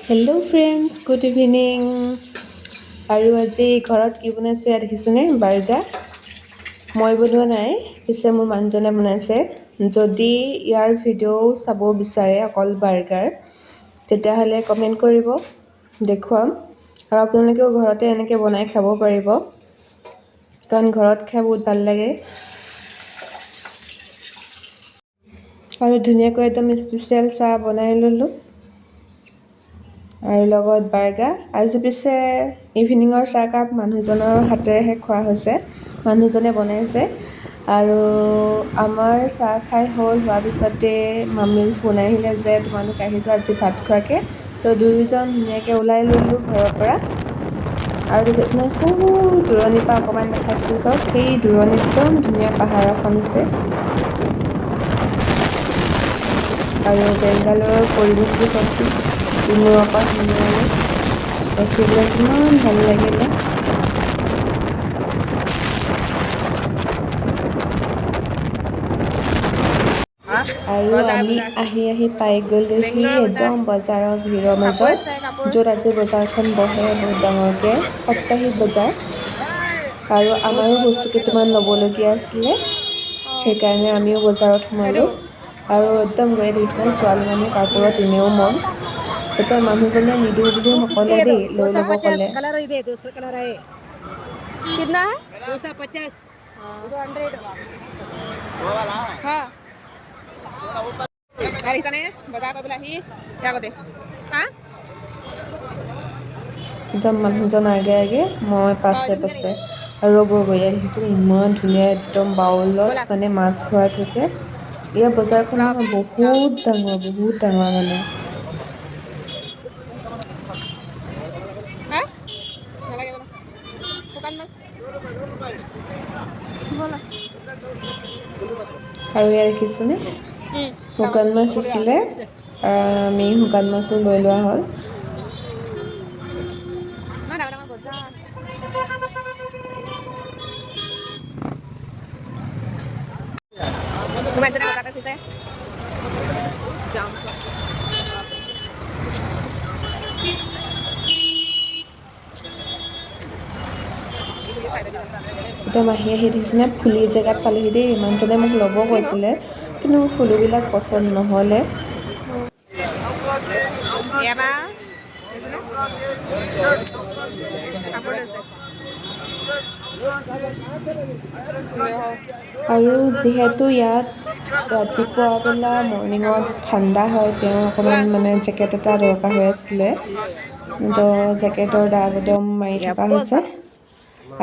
Hello' friends, good evening. আৰু আজি ঘৰত কি বনাইছোঁ ইয়াত দেখিছেনে? বাৰ্গাৰ। মই বনোৱা নাই, পিছে মোৰ মানুহজনে বনাইছে। যদি ইয়াৰ ভিডিঅ' চাব বিচাৰে অকল বাৰ্গাৰ, তেতিয়াহ'লে কমেণ্ট কৰিব, দেখুৱাম। আৰু আপোনালোকেও ঘৰতে এনেকৈ বনাই খাব পাৰিব, কাৰণ ঘৰত খাই বহুত ভাল লাগে। আৰু ধুনীয়াকৈ একদম স্পেচিয়েল চাহ বনাই ল'লোঁ আৰু লগত বাৰ্গাৰ। আজি পিছে ইভিনিঙৰ চাহকাপ মানুহজনৰ হাতেৰেহে খোৱা হৈছে, মানুহজনে বনাইছে। আৰু আমাৰ চাহ খাই হোৱাৰ পিছতে মামীৰ ফোন আহিলে যে তোমালোক আহিছা আজি ভাত খোৱাকৈ। তো দুয়োজন ধুনীয়াকৈ ওলাই ল'লোঁ ঘৰৰ পৰা। আৰু দেখিছেনে, দূৰণিৰ পৰা অকণমান দেখাইছোঁ চব, সেই দূৰণিত একদম ধুনীয়া পাহাৰ এখন আছে। আৰু বেংগালোৰৰ পৰিৱেশটো চাওকচোন, ইমূৰৰ পৰা সিমূৰলৈ দেখিবলৈ কিমান ভাল লাগে ন। আৰু আমি আহি পাই গ'লোহি একদম বজাৰৰ ভিৰৰ মাজত, য'ত আজি বজাৰখন বহে বহুত ডাঙৰকৈ, সাপ্তাহিক বজাৰ। আৰু আমাৰো বস্তু কেইটামান ল'বলগীয়া আছিলে, সেইকাৰণে আমিও বজাৰত সোমালোঁ। আৰু একদম গৈয়ে দেখিছেনে, ছোৱালী মানুহ কাপোৰত এনেও মন। এতিয়া মানুহজনে নিদিওঁ বুলিও নক'লে দেই, লৈ ল'ব ক'লে। একদম মানুহজন আগে মই পাছে আৰু ৰ'ব ইয়াত দেখিছেনে, ইমান ধুনীয়া একদম বাউলত মানে মাছ ভৰাই থৈছে। ইয়াৰ বজাৰখন নহয় বহুত ডাঙৰ মানে। আৰু ইয়াত দেখিছেনে, শুকান মাছ আছিলে, আমি শুকান মাছো লৈ লোৱা হ'ল। একদম আহি দেখিছেনে, ফুলি জেগাত পালোহি দেই। মানুহজনে মোক ল'ব কৈছিলে, কিন্তু ফুলিবিলাক পচন্দ নহ'লে। আৰু যিহেতু ইয়াত ৰাতিপুৱা বেলা মৰ্ণিঙত ঠাণ্ডা হয়, তেওঁ অকণমান মানে জেকেট এটা দৰকাৰ হৈ আছিলে, তো জেকেটৰ দাম একদম মাৰি থকা হৈছে।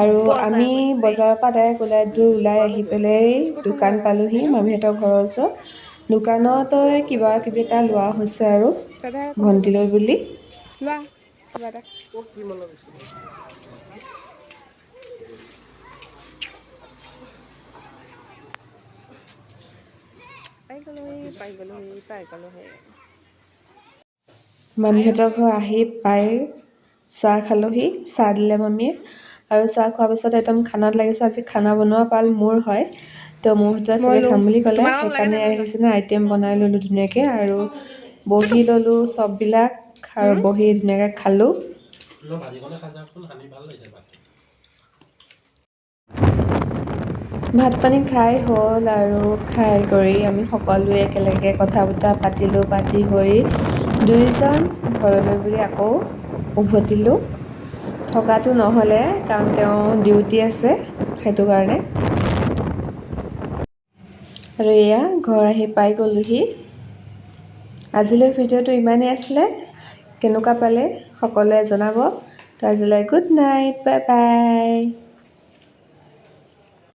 আৰু আমি বজাৰৰ পৰা ডাইৰেক্ট ওলাই আহি পেলাই দোকান পালোহি, মামীহঁতৰ ঘৰৰ ওচৰত। দোকানত কিবা কিবি এটা লোৱা হৈছে আৰু ভণ্টিলৈ বুলি। মামীহঁতৰ ঘৰ আহি পাই চাহ খালোহি, চাহ দিলে মামীয়ে। আৰু চাহ খোৱাৰ পিছত একদম খানাত লাগিছোঁ। আজি খানা বনোৱা পাল মোৰ হয়, তো মোৰ হতুৱাই চবে খাম বুলি ক'লে, সেইকাৰণে দেখিছেনে আইটেম বনাই ল'লোঁ ধুনীয়াকৈ। আৰু বহি ল'লোঁ চববিলাক, আৰু বহি ধুনীয়াকৈ খালোঁ। ভাত পানী খাই হ'ল, আৰু খাই কৰি আমি সকলোৱে একেলগে কথা বতৰা পাতিলোঁ। পাতি কৰি দুয়োজন ঘৰলৈ বুলি আকৌ উভতিলোঁ। থকাটো নহ'লে, কাৰণ তেওঁ ডিউটি আছে, সেইটো কাৰণে। আৰু এয়া ঘৰ আহি পাই গ'লোহি। আজিলৈ ভিডিঅ'টো ইমানেই আছিলে, কেনেকুৱা পালে সকলোৱে জনাব। তো আজিলৈ গুড নাইট, বাই বাই।